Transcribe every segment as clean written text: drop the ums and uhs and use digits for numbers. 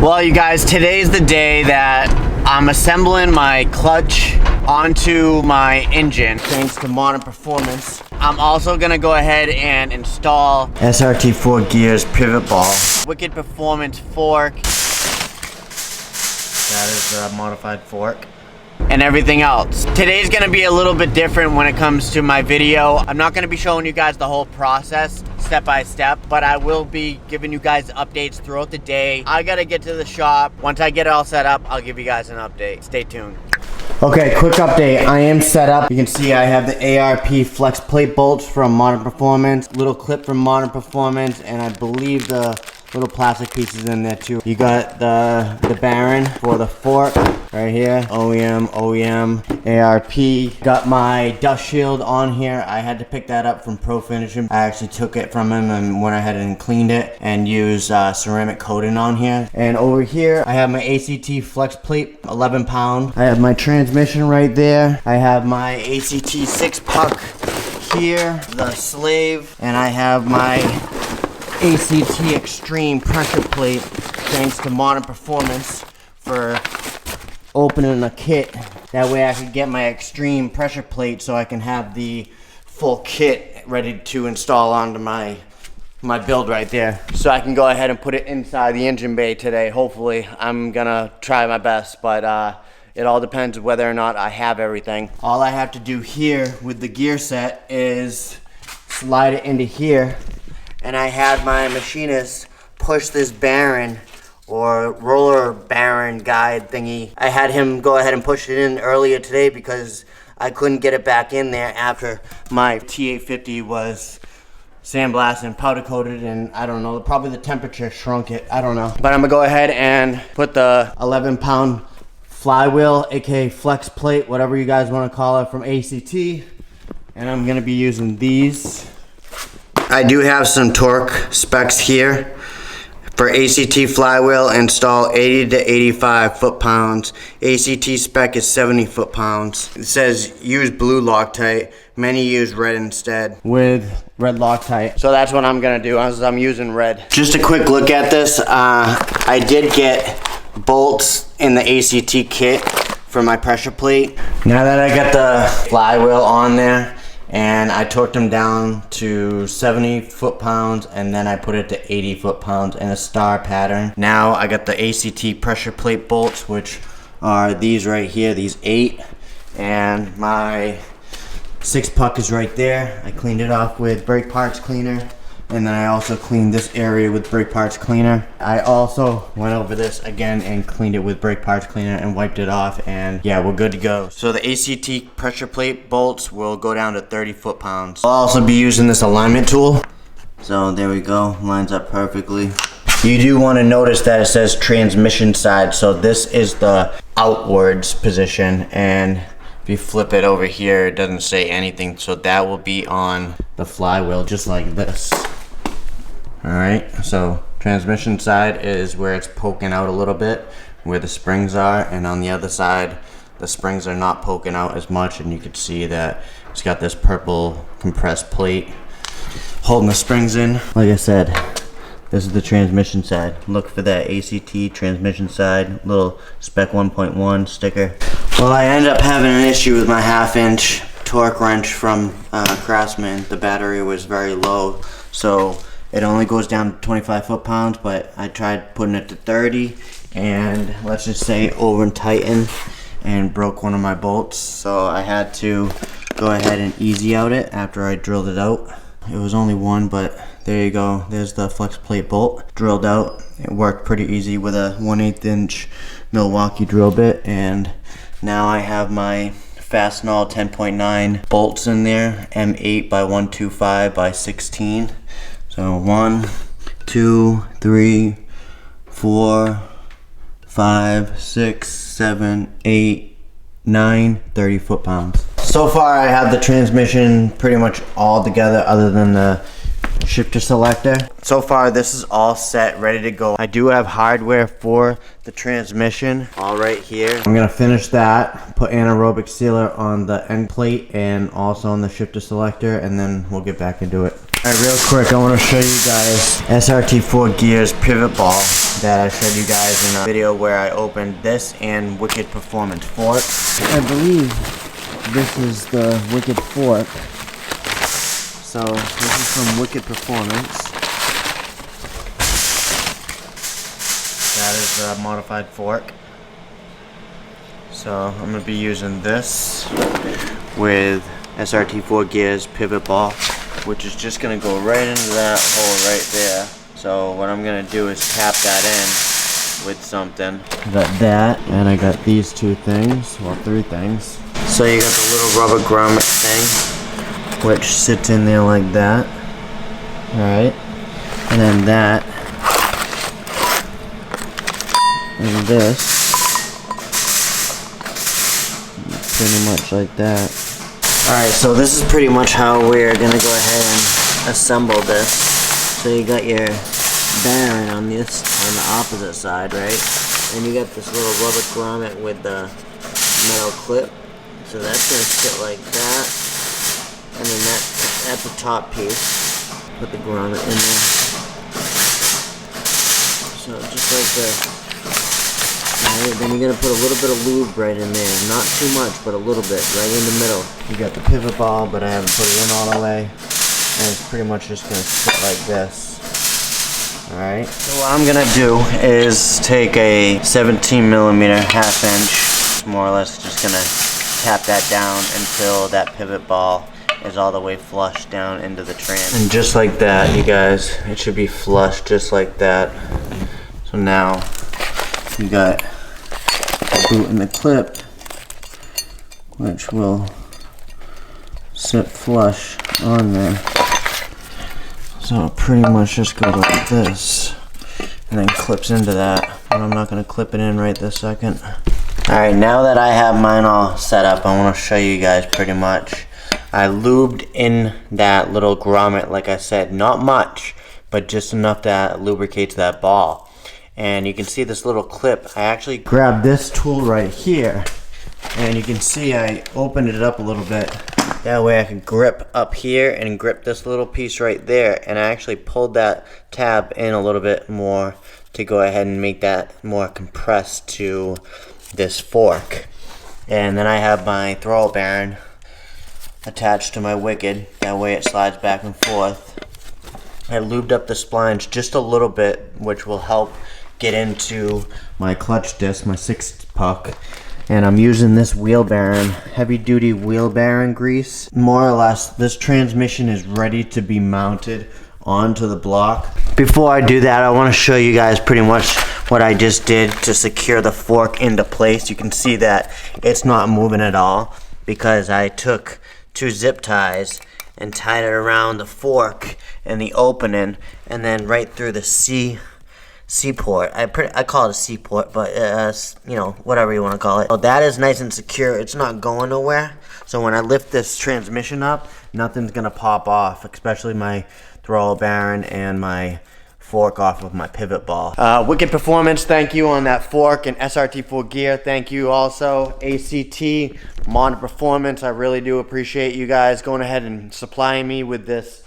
Well, you guys, today's the day that I'm assembling my clutch onto my engine thanks to Modern Performance. I'm also gonna go ahead and install SRT-4 gears pivot ball, Wicked Performance fork, that is a modified fork, and everything else. Today's gonna be a little bit different when it comes to my video. I'm not gonna be showing you guys the whole process step by step, but I will be giving you guys updates throughout the day. I gotta get to the shop. Once I get it all set up, I'll give you guys an update. Stay tuned. Okay, quick update. I am set up. You can see I have the ARP flex plate bolts from Modern Performance, little clip from Modern Performance, and I believe the little plastic pieces in there too. You got the bearing for the fork right here, OEM, ARP. Got my dust shield on here. I had to pick that up from Pro Finishing. I actually took it from him and went ahead and cleaned it and used ceramic coating on here. And over here, I have my ACT flex plate, 11 pound. I have my transmission right there. I have my ACT 6 puck here, the slave, and I have my ACT Extreme pressure plate, thanks to Modern Performance for opening a kit. That way I can get my Extreme pressure plate so I can have the full kit ready to install onto my build right there. So I can go ahead and put it inside the engine bay today. Hopefully, I'm gonna try my best, but it all depends whether or not I have everything. All I have to do here with the gear set is slide it into here. And I had my machinist push this bearing or roller bearing guide thingy. I had him go ahead and push it in earlier today because I couldn't get it back in there after my T850 was sandblasted and powder coated, and I don't know, probably the temperature shrunk it, I don't know. But I'm gonna go ahead and put the 11 pound flywheel, aka flex plate, whatever you guys wanna call it, from ACT. And I'm gonna be using these. I do have some torque specs here. For ACT flywheel, install 80 to 85 foot-pounds. ACT spec is 70 foot-pounds. It says use blue Loctite. Many use red instead with red Loctite. So that's what I'm gonna do, as I'm using red. Just a quick look at this. I did get bolts in the ACT kit for my pressure plate. Now that I got the flywheel on there, and I torqued them down to 70 foot-pounds, and then I put it to 80 foot-pounds in a star pattern. Now I got the ACT pressure plate bolts, which are these right here, these 8, and my 6 puck is right there. I cleaned it off with brake parts cleaner, and then I also cleaned this area with brake parts cleaner. I also went over this again and cleaned it with brake parts cleaner and wiped it off, and yeah, we're good to go. So the ACT pressure plate bolts will go down to 30 foot-pounds. I'll also be using this alignment tool. So there we go, lines up perfectly. You do want to notice that it says transmission side, so this is the outwards position, and if you flip it over here, it doesn't say anything, so that will be on the flywheel, just like this. Alright, so transmission side is where it's poking out a little bit, where the springs are, and on the other side, the springs are not poking out as much, and you can see that it's got this purple compressed plate holding the springs in. Like I said, this is the transmission side. Look for that ACT transmission side, little spec 1.1 sticker. Well, I ended up having an issue with my 1/2-inch torque wrench from Craftsman. The battery was very low, so it only goes down to 25 foot-pounds, but I tried putting it to 30, and let's just say over and tighten and broke one of my bolts. So I had to go ahead and easy out it after I drilled it out. It was only one, but there you go. There's the flex plate bolt drilled out. It worked pretty easy with a 1/8-inch Milwaukee drill bit, and now I have my Fastenal 10.9 bolts in there, M8 by 125 by 16. So 1, 2, 3, 4, 5, 6, 7, 8, 9, 30 foot-pounds. So far I have the transmission pretty much all together other than the shifter selector. So far this is all set, ready to go. I do have hardware for the transmission all right here. I'm gonna finish that, put anaerobic sealer on the end plate and also on the shifter selector, and then we'll get back into it. Alright, real quick, I want to show you guys SRT-4 gears pivot ball. that I showed you guys in a video where I opened this and Wicked Performance fork. I believe this is the Wicked fork. So this is from Wicked Performance. That is the modified fork. So I'm going to be using this with SRT-4 gears pivot ball, which is just going to go right into that hole right there. So what I'm going to do is tap that in with something. I got that, and I got these two things, well, three things. So you got the little rubber grommet thing, which sits in there like that. Alright. And then that. And this. Pretty much like that. Alright, so this is pretty much how we're gonna go ahead and assemble this. So you got your bearing on the opposite side, right? And you got this little rubber grommet with the metal clip. So that's gonna sit like that. And then that's the top piece. Put the grommet in there. So just like this. Alright, then you're gonna put a little bit of lube right in there. Not too much, but a little bit, right in the middle. You got the pivot ball, but I haven't put it in all the way. And it's pretty much just gonna sit like this. Alright. So what I'm gonna do is take a 17mm ½ inch, more or less just gonna tap that down until that pivot ball is all the way flush down into the trans. And just like that, you guys, it should be flush just like that. So now you got the boot and the clip, which will sit flush on there. So it pretty much just goes like this and then clips into that, but I'm not going to clip it in right this second. Alright, now that I have mine all set up, I want to show you guys pretty much. I lubed in that little grommet, like I said, not much, but just enough that lubricates that ball. And you can see this little clip. I actually grabbed this tool right here, and you can see I opened it up a little bit. That way I can grip up here and grip this little piece right there. And I actually pulled that tab in a little bit more to go ahead and make that more compressed to this fork. And then I have my throttle bearing attached to my Wicked. That way it slides back and forth. I lubed up the splines just a little bit, which will help get into my clutch disc, my 6-puck. And I'm using this wheel bearing, heavy duty wheel bearing grease. More or less, this transmission is ready to be mounted onto the block. Before I do that, I want to show you guys pretty much what I just did to secure the fork into place. You can see that it's not moving at all because I took 2 zip ties and tied it around the fork and the opening, and then right through the C port. I call it a C port, but you know, whatever you want to call it. So that is nice and secure. It's not going nowhere. So when I lift this transmission up, nothing's gonna pop off, especially my throttle bearing and my fork off of my pivot ball. Wicked Performance, thank you on that fork, and SRT-4 gear, thank you also. ACT, Mod Performance, I really do appreciate you guys going ahead and supplying me with this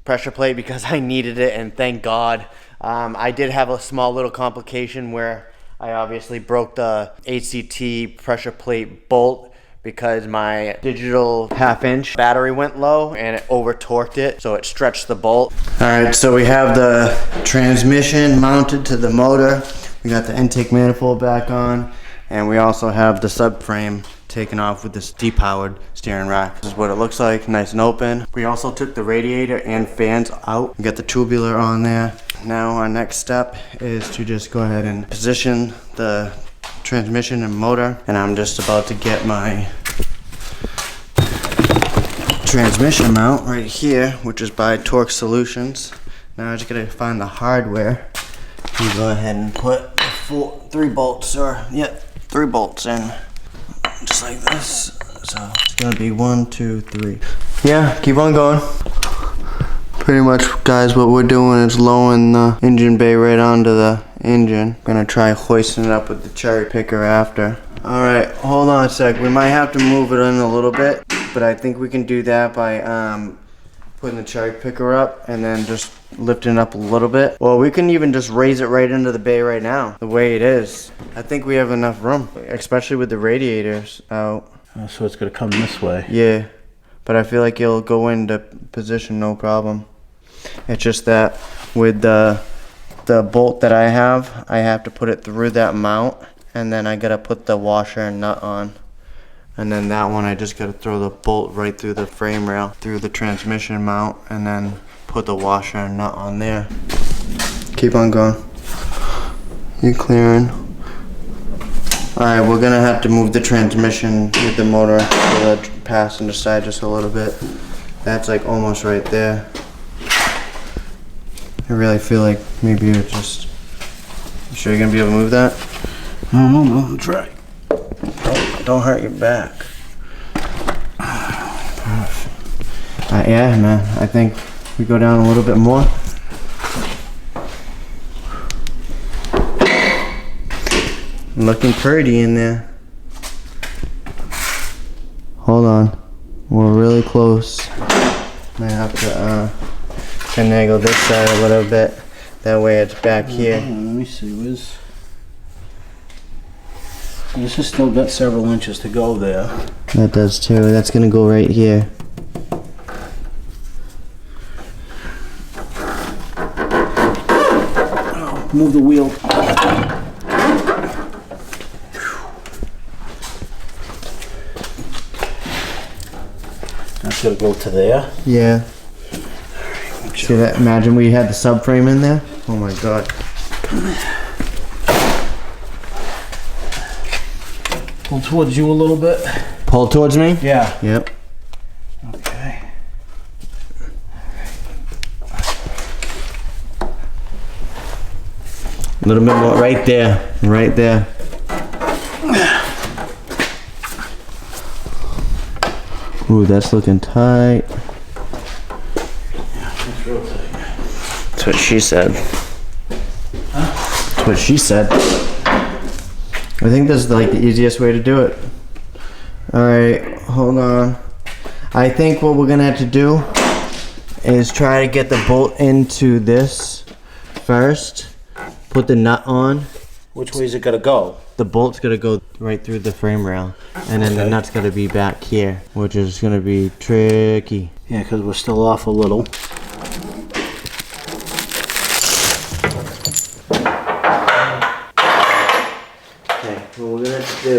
pressure plate because I needed it, and thank God. I did have a small little complication where I obviously broke the ACT pressure plate bolt because my digital ½ inch battery went low and it over torqued it, so it stretched the bolt. Alright, so we have the transmission mounted to the motor. We got the intake manifold back on, and we also have the subframe taken off with this depowered steering rack. This is what it looks like, nice and open. We also took the radiator and fans out. We got the tubular on there. Now our next step is to just go ahead and position the transmission and motor, and I'm just about to get my transmission mount right here, which is by Torque Solutions. Now I just gotta find the hardware. You go ahead and put 3 bolts in, just like this. So it's gonna be 1, 2, 3. Yeah, keep on going. Pretty much, guys, what we're doing is lowering the engine bay right onto the engine. Gonna try hoisting it up with the cherry picker after. Alright, hold on a sec. We might have to move it in a little bit, but I think we can do that by putting the cherry picker up and then just lifting it up a little bit. Well, we can even just raise it right into the bay right now, the way it is. I think we have enough room, especially with the radiators out. So it's gonna come this way. Yeah, but I feel like it'll go into position no problem. It's just that with the bolt that I have to put it through that mount, and then I gotta put the washer and nut on. And then that one I just gotta throw the bolt right through the frame rail, through the transmission mount, and then put the washer and nut on there. Keep on going. You clearing. Alright, we're gonna have to move the transmission with the motor to the passenger side just a little bit. That's like almost right there. I really feel like maybe it's just... You sure you're gonna be able to move that? I don't know, I'll try. Don't hurt your back. Yeah, man, I think we go down a little bit more. Looking pretty in there. Hold on, we're really close. I have to finagle this side a little bit. That way it's back here. Let me see, this has still got several inches to go there. That does too. That's gonna go right here. Oh, move the wheel. That's gonna go to there. Yeah. See that? Imagine we had the subframe in there. Oh my god. Pull towards you a little bit. Pull towards me? Yeah. Yep. Okay. A little bit more. Right there. Right there. Ooh, that's looking tight. Yeah, that's real tight. That's what she said. Huh? That's what she said. I think this is like the easiest way to do it. Alright, hold on. I think what we're gonna have to do is try to get the bolt into this first. Put the nut on. Which way is it gonna go? The bolt's gonna go right through the frame rail. And then the nut's gonna be back here, which is gonna be tricky. Yeah, because we're still off a little. Okay, what we're gonna have to do,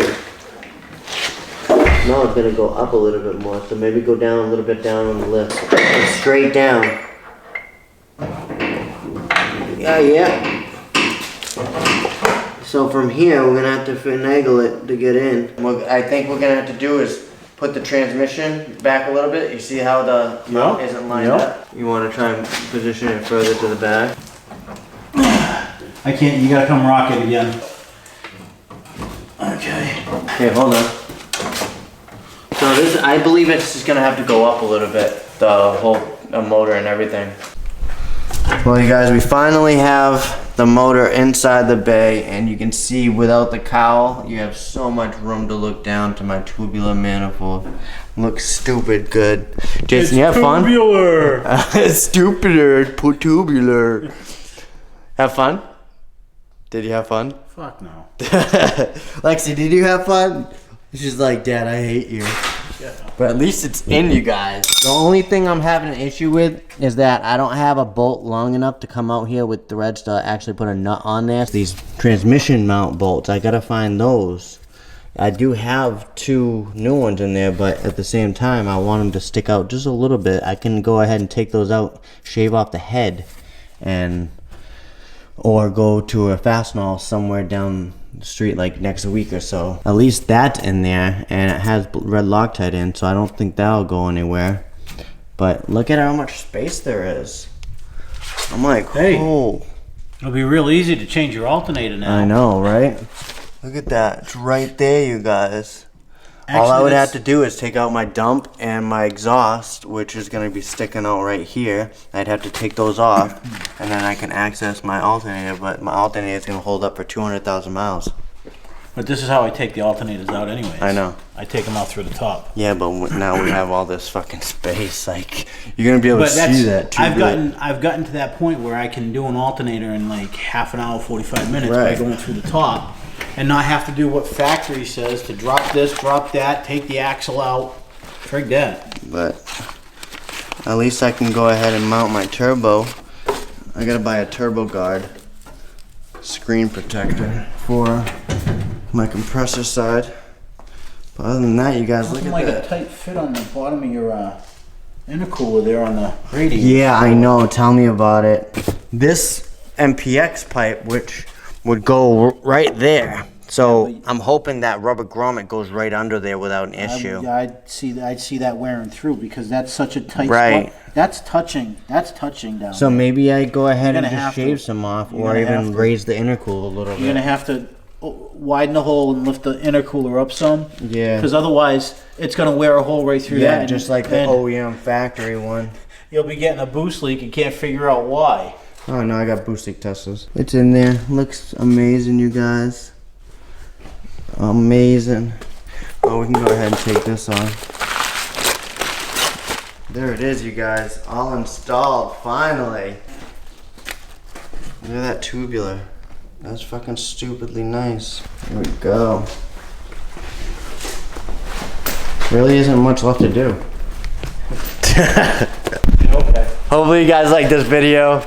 now it's gonna go up a little bit more, so maybe go down a little bit down on the lift. And straight down. Yeah. So from here, we're gonna have to finagle it to get in. What I think we're gonna have to do is put the transmission back a little bit. You see how the mount isn't lined up? You wanna try and position it further to the back? I can't, you gotta come rock it again. Okay. Okay, hold on. So this, I believe it's just gonna have to go up a little bit, the whole motor and everything. Well, you guys, we finally have the motor inside the bay, and you can see without the cowl, you have so much room to look down to my tubular manifold. Looks stupid good. Jason, you have fun? Tubular. Stupider, tubular. Have fun? Did you have fun? Fuck no. Lexi, did you have fun? She's like, Dad, I hate you. Yeah. But at least it's in, you guys. The only thing I'm having an issue with is that I don't have a bolt long enough to come out here with threads to actually put a nut on there. These transmission mount bolts, I gotta find those. I do have 2 new ones in there, but at the same time, I want them to stick out just a little bit. I can go ahead and take those out, shave off the head, or go to a Fastenal somewhere down the street like next week or so. At least that's in there, and it has red Loctite in, so I don't think that'll go anywhere. But look at how much space there is. I'm like, hey, oh. It'll be real easy to change your alternator now. I know, right? Look at that. It's right there, you guys. Actually, all I would have to do is take out my dump and my exhaust, which is going to be sticking out right here. I'd have to take those off, and then I can access my alternator, but my alternator is going to hold up for 200,000 miles. But this is how I take the alternators out anyways. I know. I take them out through the top. Yeah, but now we have all this fucking space. Like, you're gonna be able to see that too. I've gotten to that point where I can do an alternator in like half an hour, 45 minutes by going through the top, and not have to do what factory says to drop this, drop that, take the axle out. Frig that. But at least I can go ahead and mount my turbo. I gotta buy a turbo guard screen protector for my compressor side. But other than that, you guys look at like that. A tight fit on the bottom of your intercooler there on the radiator. Yeah, I know. Tell me about it. This MPX pipe, which would go right there. So I'm hoping that rubber grommet goes right under there without an issue. I'd see that wearing through because that's such a tight spot. That's touching down. So maybe I go ahead and just shave some off, or even raise the intercooler a little bit. You're gonna have to widen the hole and lift the intercooler up some. Yeah. Because otherwise, it's gonna wear a hole right through that. Yeah, just like the OEM factory one. You'll be getting a boost leak and can't figure out why. Oh no, I got boost leak testers. It's in there. Looks amazing, you guys. Amazing. Oh, we can go ahead and take this on. There it is, you guys. All installed, finally. Look at that tubular. That's fucking stupidly nice. There we go. Really isn't much left to do. Okay. Hopefully you guys like this video.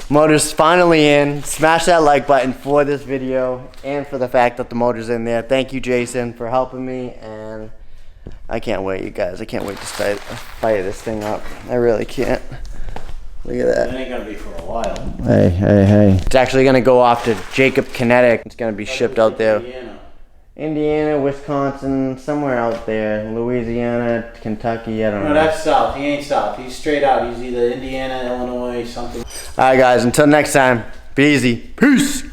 Motor's finally in. Smash that like button for this video and for the fact that the motor's in there. Thank you, Jason, for helping me, and I can't wait, you guys. I can't wait to fire this thing up. I really can't. Look at that. It ain't gonna be for a while. Hey. It's actually gonna go off to Jacob Kinetic. It's gonna be shipped out there. Indiana, Wisconsin, somewhere out there. Louisiana, Kentucky, I don't know. No, that's south. He ain't south. He's straight out. He's either Indiana, Illinois, something. Alright guys, until next time, be easy. Peace!